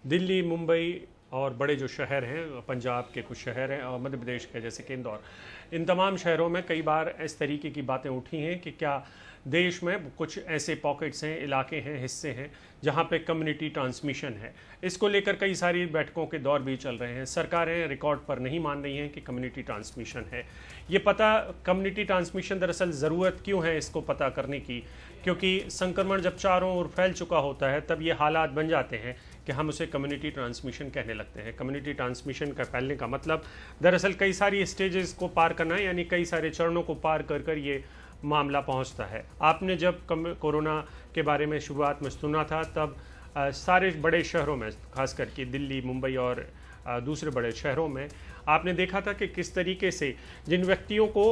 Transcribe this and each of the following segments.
दिल्ली, मुंबई और बड़े जो शहर हैं, पंजाब के कुछ शहर हैं और मध्य प्रदेश के जैसे कि इंदौर, इन तमाम शहरों में कई बार इस तरीके की बातें उठी हैं कि क्या देश में कुछ ऐसे पॉकेट्स हैं, इलाके हैं, हिस्से हैं जहां पे कम्युनिटी ट्रांसमिशन है। इसको लेकर कई सारी बैठकों के दौर भी चल रहे हैं। सरकारें रिकॉर्ड पर नहीं मान रही हैं कि कम्युनिटी ट्रांसमिशन है। ये पता कम्युनिटी ट्रांसमिशन दरअसल ज़रूरत क्यों है इसको पता करने की, क्योंकि संक्रमण जब चारों ओर फैल चुका होता है तब ये हालात बन जाते हैं कि हम उसे कम्युनिटी ट्रांसमिशन कहने लगते हैं। कम्युनिटी ट्रांसमिशन का फैलने का मतलब दरअसल कई सारी स्टेजेस को पार करना है, यानी कई सारे चरणों को पार कर कर ये मामला पहुंचता है। आपने जब कोरोना के बारे में शुरुआत में सुना था तब सारे बड़े शहरों में, खास करके दिल्ली, मुंबई और दूसरे बड़े शहरों में आपने देखा था कि किस तरीके से जिन व्यक्तियों को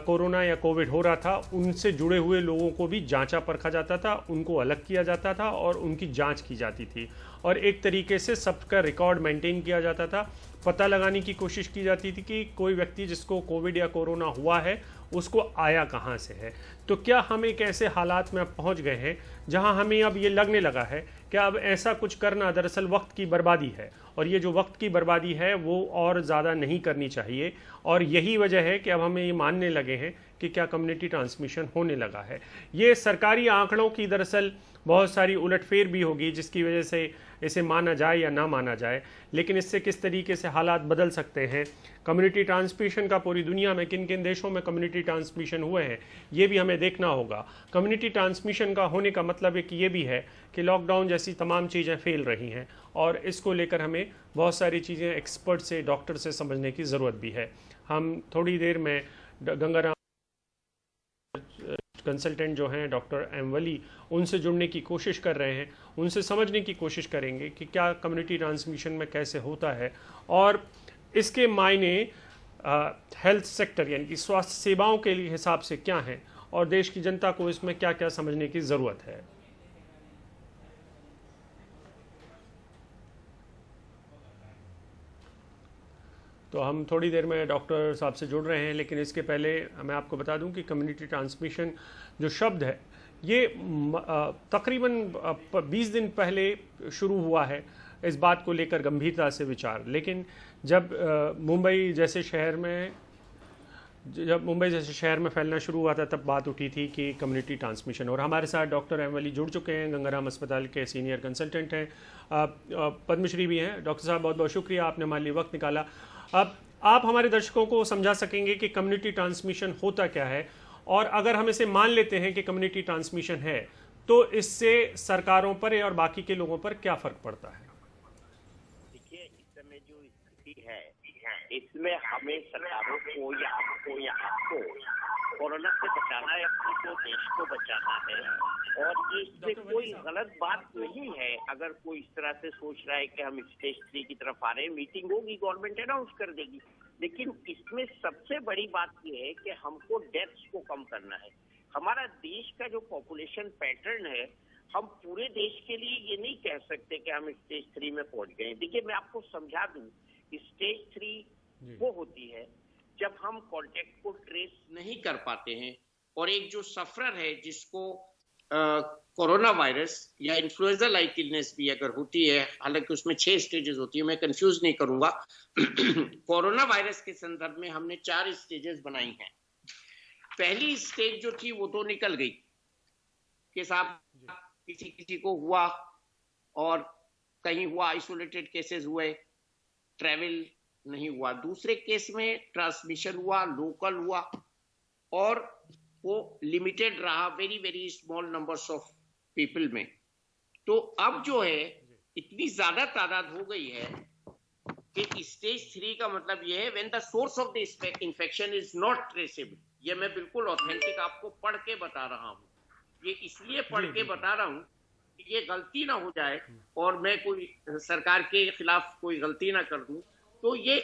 कोरोना या कोविड हो रहा था उनसे जुड़े हुए लोगों को भी जांचा परखा जाता था, उनको अलग किया जाता था और उनकी जांच की जाती थी और एक तरीके से सबका रिकॉर्ड मेंटेन किया जाता था। पता लगाने की कोशिश की जाती थी कि कोई व्यक्ति जिसको कोविड या कोरोना हुआ है उसको आया कहाँ से है। तो क्या हम एक ऐसे हालात में अब पहुँच गए हैं जहाँ हमें अब ये लगने लगा है कि अब ऐसा कुछ करना दरअसल वक्त की बर्बादी है और ये जो वक्त की बर्बादी है वो और ज़्यादा नहीं करनी चाहिए, और यही वजह है कि अब हमें ये मानने लगे हैं कि क्या कम्युनिटी ट्रांसमिशन होने लगा है। ये सरकारी आंकड़ों की दरअसल बहुत सारी उलटफेर भी होगी जिसकी वजह से इसे माना जाए या ना माना जाए, लेकिन इससे किस तरीके से हालात बदल सकते हैं, कम्युनिटी ट्रांसमिशन का पूरी दुनिया में किन किन देशों में कम्युनिटी ट्रांसमिशन हुए हैं ये भी हमें देखना होगा। कम्युनिटी ट्रांसमिशन का होने का मतलब एक ये भी है कि लॉकडाउन जैसी तमाम चीज़ें फेल रही हैं और इसको लेकर हमें बहुत सारी चीज़ें एक्सपर्ट से, डॉक्टर से समझने की ज़रूरत भी है। हम थोड़ी देर में गंगाराम कंसल्टेंट जो हैं डॉक्टर एम वली, उनसे जुड़ने की कोशिश कर रहे हैं, उनसे समझने की कोशिश करेंगे कि क्या कम्युनिटी ट्रांसमिशन में कैसे होता है और इसके मायने हेल्थ सेक्टर यानी कि स्वास्थ्य सेवाओं के लिए हिसाब से क्या हैं और देश की जनता को इसमें क्या क्या समझने की ज़रूरत है। तो हम थोड़ी देर में डॉक्टर साहब से जुड़ रहे हैं, लेकिन इसके पहले मैं आपको बता दूं कि कम्युनिटी ट्रांसमिशन जो शब्द है ये तकरीबन 20 दिन पहले शुरू हुआ है इस बात को लेकर गंभीरता से विचार। लेकिन जब मुंबई जैसे शहर में फैलना शुरू हुआ था तब बात उठी थी कि कम्युनिटी ट्रांसमिशन। और हमारे साथ डॉक्टर एम वली जुड़ चुके हैं, गंगाराम अस्पताल के सीनियर कंसल्टेंट हैं, पद्मश्री भी हैं। डॉक्टर साहब बहुत बहुत शुक्रिया, आपने हमारे लिए वक्त निकाला। अब आप हमारे दर्शकों को समझा सकेंगे कि कम्युनिटी ट्रांसमिशन होता क्या है, और अगर हम इसे मान लेते हैं कि कम्युनिटी ट्रांसमिशन है तो इससे सरकारों पर और बाकी के लोगों पर क्या फर्क पड़ता है। देखिए, इस समय जो स्थिति है इसमें हमें सरकारों को या आपको या आपको कोरोना से बचाना है, अपने को देश को बचाना है। और ये इससे कोई गलत बात नहीं है अगर कोई इस तरह से सोच रहा है कि हम स्टेज 3 की तरफ आ रहे हैं। मीटिंग होगी, गवर्नमेंट अनाउंस कर देगी, लेकिन इसमें सबसे बड़ी बात यह है कि हमको डेथ्स को कम करना है। हमारा देश का जो पॉपुलेशन पैटर्न है, हम पूरे देश के लिए ये नहीं कह सकते कि हम स्टेज 3 में पहुंच गए। देखिए, मैं आपको समझा दूं, स्टेज 3 वो होती है जब हम कांटेक्ट को ट्रेस नहीं कर पाते हैं और एक जो सफरर है जिसको कोरोना वायरस या इन्फ्लुएंजा लाइक इलनेस भी अगर होती है, हालांकि उसमें 6 स्टेजेस होती है, मैं कंफ्यूज नहीं करूंगा। कोरोना वायरस के संदर्भ में हमने 4 स्टेजेस बनाई हैं। पहली स्टेज जो थी वो तो निकल गई कि साहब किसी किसी को हुआ और कहीं हुआ, आइसोलेटेड केसेस हुए, ट्रैवल नहीं हुआ। दूसरे केस में ट्रांसमिशन हुआ, लोकल हुआ और वो लिमिटेड रहा, very very small numbers of people में। तो अब जो है इतनी ज्यादा तादाद हो गई है कि स्टेज 3 का मतलब ये है when the source of the infection is not traceable. ये मैं बिल्कुल ऑथेंटिक आपको पढ़ के बता रहा हूं। ये इसलिए पढ़ के बता रहा हूं कि ये गलती ना हो जाए और मैं कोई सरकार के खिलाफ कोई गलती ना कर दूं। तो ये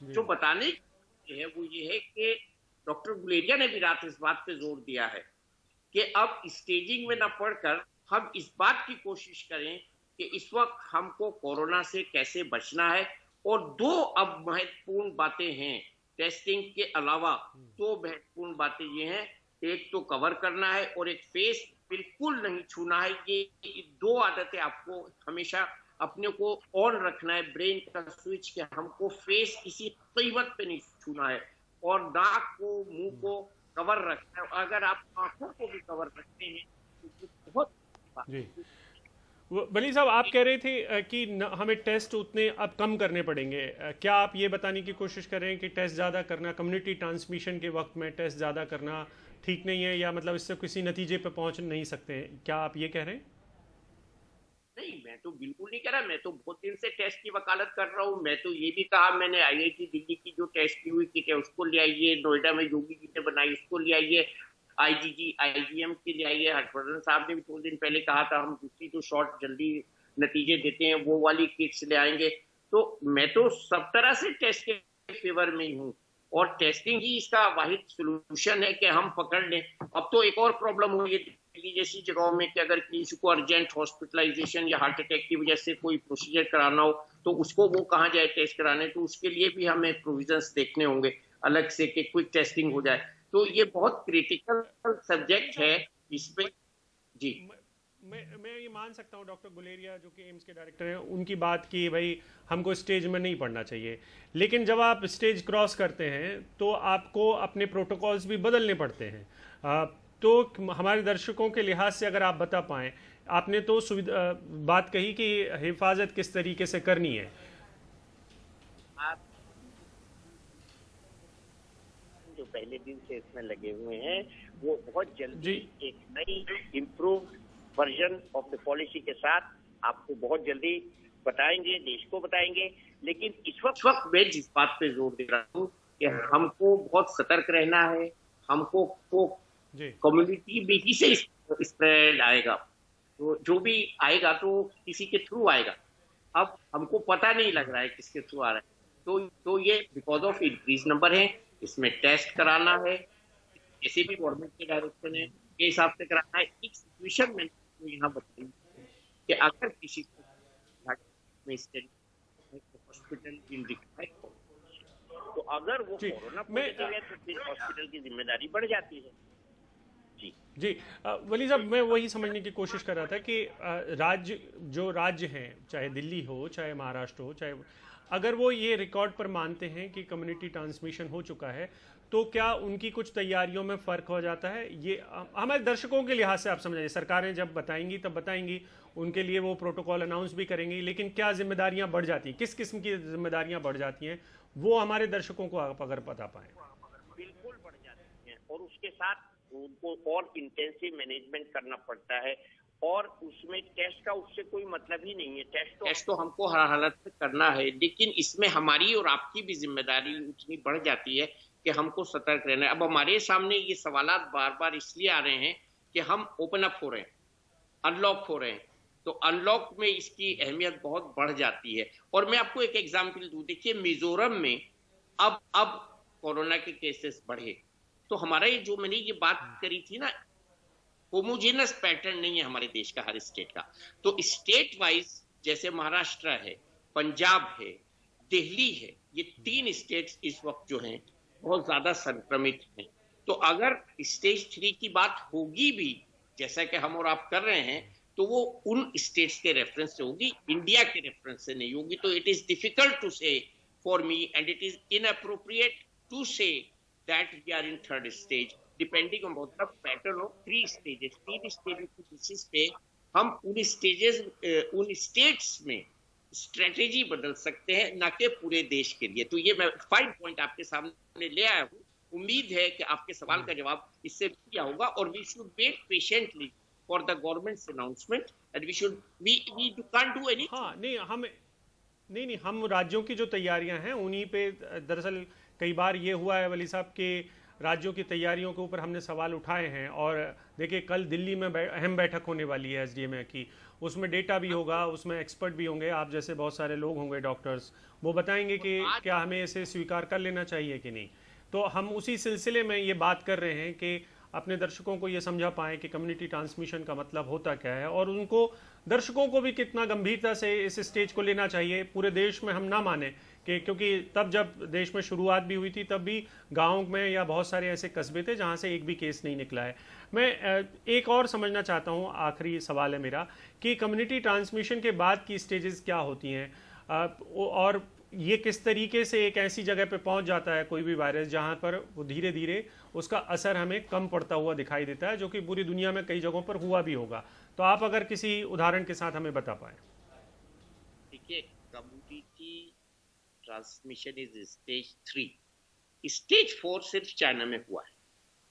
जो बताने है वो ये है कि डॉक्टर गुलेरिया ने भी रात इस बात पे जोर दिया है कि अब स्टेजिंग में ना पढ़कर हम इस बात की कोशिश करें कि इस वक्त हमको कोरोना से कैसे बचना है। और 2 अब महत्वपूर्ण बातें हैं टेस्टिंग के अलावा। 2 महत्वपूर्ण बातें ये हैं, एक तो कवर करना है और एक फेस बिल्कुल नहीं छूना है। ये 2 आदतें आपको हमेशा अपने को ऑन रखना है, ब्रेन का स्विच, कि हमको फेस किसी कीमत पे नहीं छूना है, और नाक को, मुंह को कवर रखना है। अगर आप आंखों को भी कवर रखते हैं तो ये बहुत जी। वली साहब, आप कह रहे थे कि हमें टेस्ट उतने अब कम करने पड़ेंगे। क्या आप ये बताने की कोशिश कर रहे हैं कि टेस्ट ज़्यादा करना, कम्युनिटी ट्रांसमिशन के वक्त में टेस्ट ज़्यादा करना ठीक नहीं है, या मतलब इससे किसी नतीजे पे पहुंच नहीं सकते हैं? क्या आप ये कह रहे हैं? नहीं, मैं तो बिल्कुल नहीं कह रहा। मैं तो बहुत दिन से टेस्ट की वकालत कर रहा हूँ। मैं तो ये भी कहा, मैंने आईआईटी दिल्ली की जो टेस्ट की हुई किट है उसको ले आइए, नोएडा में जो भी किटें बनाई उसको ले आइए, आईजीजी आईजीएम की ले आइए। हर्षवर्धन साहब ने भी थोड़े दिन पहले कहा था हम दूसरी जो शॉर्ट जल्दी नतीजे देते हैं वो वाली किट्स ले आएंगे। तो मैं तो सब तरह से टेस्ट के फेवर में ही हूँ, और टेस्टिंग ही इसका वाहिद सोल्यूशन है कि हम पकड़ लें। अब तो एक और प्रॉब्लम हुई है दिल्ली जैसी जगहों में कि अगर किसी को अर्जेंट हॉस्पिटलाइजेशन या हार्ट अटैक की वजह से कोई प्रोसीजर कराना हो तो उसको वो कहाँ जाए टेस्ट कराने, तो उसके लिए भी हमें प्रोविजंस देखने होंगे अलग से कि क्विक टेस्टिंग हो जाए। तो ये बहुत क्रिटिकल सब्जेक्ट है इसमें। जी, मैं ये मान सकता हूँ डॉक्टर गुलेरिया जो कि एम्स के डायरेक्टर हैं, उनकी बात की भाई हमको स्टेज में नहीं पढ़ना चाहिए, लेकिन जब आप स्टेज क्रॉस करते हैं तो आपको अपने प्रोटोकॉल्स भी बदलने पड़ते हैं। तो हमारे दर्शकों के लिहाज से अगर आप बता पाएं, आपने तो बात कही कि हिफाजत किस तरीके से करनी है। आप जो पहले दिन से इसमें लगे हुए हैं वो बहुत जल्दी एक नई improve version of the policy के साथ आपको बहुत जल्दी बताएंगे, देश को बताएंगे। लेकिन इस वक्त मैं जिस बात पे जोर दे रहा हूँ कि हमको बहुत सतर्क रहना है। हमको कम्युनिटी में ही से स्प्रेड आएगा, तो जो भी आएगा तो किसी के थ्रू आएगा। अब हमको पता नहीं लग रहा है किसके थ्रू आ रहा है। तो ये बिकॉज ऑफ इंक्रीज नंबर है, इसमें टेस्ट कराना है, जैसे भी गवर्नमेंट के डायरेक्शन है के हिसाब से कराना है। एक सिचुएशन में तो यहाँ बताइए कि अगर किसी को हॉस्पिटल विल रिक्वायर, तो अगर वो कोरोना पॉजिटिव है तो फिर हॉस्पिटल की जिम्मेदारी बढ़ जाती है। जी वली साहब, मैं वही समझने की कोशिश कर रहा था कि राज्य हैं, चाहे दिल्ली हो, चाहे महाराष्ट्र हो, चाहे अगर वो ये रिकॉर्ड पर मानते हैं कि कम्युनिटी ट्रांसमिशन हो चुका है, तो क्या उनकी कुछ तैयारियों में फ़र्क हो जाता है? ये हमारे दर्शकों के लिहाज से आप समझाइए। सरकारें जब बताएंगी तब बताएंगी, उनके लिए वो प्रोटोकॉल अनाउंस भी करेंगी, लेकिन क्या जिम्मेदारियां बढ़ जाती हैं, किस किस्म की जिम्मेदारियां बढ़ जाती हैं, वो हमारे दर्शकों को आप अगर बता पाएं। बिल्कुल बढ़ जाती हैं, और उसके साथ उनको और इंटेंसिव मैनेजमेंट करना पड़ता है, और उसमें टेस्ट का उससे कोई मतलब ही नहीं है। टेस्ट तो हमको हर हालत में करना है, लेकिन इसमें हमारी और आपकी भी जिम्मेदारी उतनी बढ़ जाती है कि हमको सतर्क रहना है। अब हमारे सामने ये सवालात बार बार इसलिए आ रहे हैं कि हम ओपन अप हो रहे हैं, अनलॉक हो रहे हैं, तो अनलॉक में इसकी अहमियत बहुत बढ़ जाती है। और मैं आपको एक एग्जाम्पल दूं, देखिए मिजोरम में अब कोरोना के केसेस बढ़े, तो हमारा ये जो मैंने ये बात करी थी ना, होमोजेनस पैटर्न नहीं है हमारे देश का, हर स्टेट का। तो स्टेट वाइज जैसे महाराष्ट्र है, पंजाब है, दिल्ली है, ये 3 स्टेट्स इस वक्त जो हैं बहुत ज्यादा संक्रमित हैं। तो अगर स्टेज 3 की बात होगी भी, जैसा कि हम और आप कर रहे हैं, तो वो उन स्टेट्स के रेफरेंस से होगी, इंडिया के रेफरेंस से नहीं होगी। तो it is difficult to say for me, and it is inappropriate to say that we are in third stage, depending on the pattern of 3 stages. 3 stages की बेसिस पे हम उन स्टेजेस, उन स्टेट्स में स्ट्रेटेजी बदल सकते हैं, ना कि पूरे देश के लिए। तो ये मैं 5 पॉइंट आपके सामने ले आया हूँ। उम्मीद है कि आपके सवाल का जवाब इससे किया होगा, और we should wait patiently for the government's announcement, and we can't do anything. हाँ, नहीं, हम राज्यों की जो तैयारियां हैं उन्हीं पे, दरअसल कई बार ये हुआ है वली साहब के राज्यों की तैयारियों के ऊपर हमने सवाल उठाए हैं। और देखिए कल दिल्ली में अहम बैठक होने वाली है एसडीएम की, उसमें डेटा भी होगा, उसमें एक्सपर्ट भी होंगे, आप जैसे बहुत सारे लोग होंगे, डॉक्टर्स, वो बताएंगे कि क्या हमें इसे स्वीकार कर लेना चाहिए कि नहीं। तो हम उसी सिलसिले में ये बात कर रहे हैं कि अपने दर्शकों को ये समझा पाएँ कि कम्युनिटी ट्रांसमिशन का मतलब होता क्या है, और उनको दर्शकों को भी कितना गंभीरता से इस स्टेज को लेना चाहिए। पूरे देश में हम ना माने कि, क्योंकि तब जब देश में शुरुआत भी हुई थी तब भी गाँव में या बहुत सारे ऐसे कस्बे थे जहाँ से एक भी केस नहीं निकला है। मैं एक और समझना चाहता हूँ, आखिरी सवाल है मेरा, कि कम्युनिटी ट्रांसमिशन के बाद की स्टेजेस क्या होती हैं, और ये किस तरीके से एक ऐसी जगह पे पहुंच जाता है कोई भी वायरस जहां पर वो धीरे धीरे उसका असर हमें कम पड़ता हुआ दिखाई देता है, जो कि पूरी दुनिया में कई जगहों पर हुआ भी होगा। तो आप अगर किसी उदाहरण के साथ हमें बता पाए। देखिए, community transmission is stage 3, stage 4 सिर्फ चाइना में हुआ है,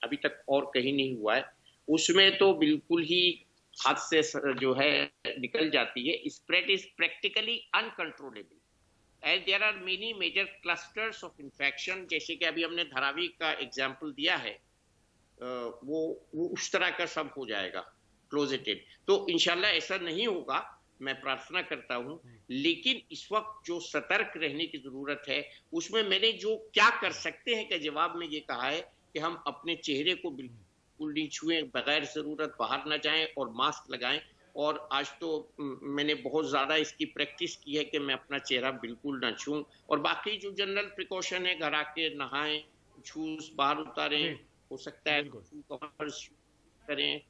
अभी तक और कहीं नहीं हुआ है। उसमें तो बिल्कुल ही हाथ से जो है निकल जाती है। Spread is practically uncontrollable and there are many major clusters of infection, जैसे कि अभी हमने धारावी का एग्जाम्पल दिया है, वो उस तरह का सब हो जाएगा क्लोजेटेड। तो इंशाल्लाह ऐसा नहीं होगा, मैं प्रार्थना करता हूं। लेकिन इस वक्त जो सतर्क रहने की जरूरत है, उसमें मैंने जो क्या कर सकते हैं के जवाब में ये कहा है कि हम अपने चेहरे को बिल्कुल नहीं छुएं, बगैर जरूरत बाहर ना जाएं और मास्क लगाएं। और आज तो मैंने बहुत ज्यादा इसकी प्रैक्टिस की है कि मैं अपना चेहरा बिल्कुल ना छूं। और बाकी जो जनरल प्रिकॉशन है, घर आके नहाएं, शूज बाहर उतारें, हो सकता है करें।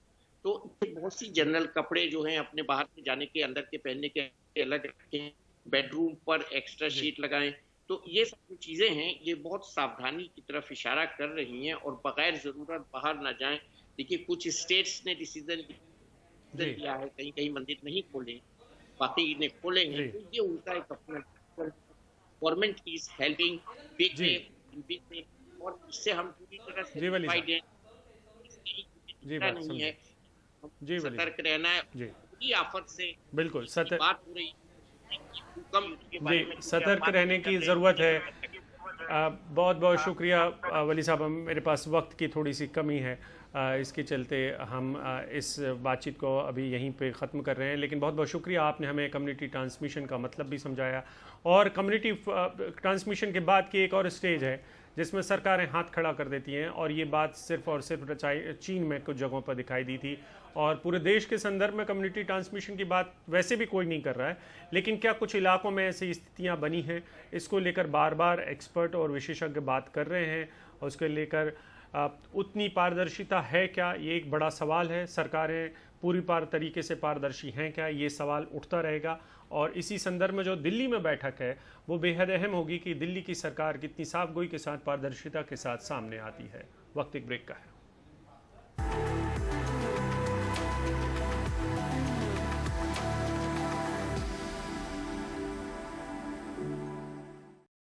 तो बहुत सी जनरल कपड़े जो हैं अपने बाहर के जाने के, अंदर के पहनने के अलग रखें, बेडरूम पर एक्स्ट्रा शीट लगाएं। तो ये सब जो चीजें हैं ये बहुत सावधानी की तरफ इशारा कर रही हैं और बगैर जरूरत बाहर ना जाएं। देखिए, कुछ स्टेट्स ने डिसीजन किया है, कहीं कहीं मंदिर नहीं खोले, बाकी ने खोले हैं। तो ये उनका एक अपना गवर्नमेंट इज हेल्पिंग बिग, और इससे हम पूरी तरह से नहीं है, सतर्क रहना है आफत से। बिल्कुल सतर्क बात हो रही जी, सतर्क रहने की ज़रूरत है। बहुत बहुत शुक्रिया वली साहब, मेरे पास वक्त की थोड़ी सी कमी है, इसके चलते हम इस बातचीत को अभी यहीं पे ख़त्म कर रहे हैं। लेकिन बहुत बहुत शुक्रिया, आपने हमें कम्युनिटी ट्रांसमिशन का मतलब भी समझाया। और कम्युनिटी ट्रांसमिशन के बाद की एक और स्टेज है जिसमें सरकारें हाथ खड़ा कर देती हैं, और ये बात सिर्फ और सिर्फ चीन में कुछ जगहों पर दिखाई दी थी। और पूरे देश के संदर्भ में कम्युनिटी ट्रांसमिशन की बात वैसे भी कोई नहीं कर रहा है, लेकिन क्या कुछ इलाकों में ऐसी स्थितियां बनी हैं, इसको लेकर बार बार एक्सपर्ट और विशेषज्ञ बात कर रहे हैं। और उसके लेकर उतनी पारदर्शिता है क्या, ये एक बड़ा सवाल है। सरकारें पूरी तरीके से पारदर्शी हैं क्या, ये सवाल उठता रहेगा। और इसी संदर्भ में जो दिल्ली में बैठक है वो बेहद अहम होगी कि दिल्ली की सरकार कितनी साफगोई के साथ, पारदर्शिता के साथ सामने आती है। वक्त एक ब्रेक का है।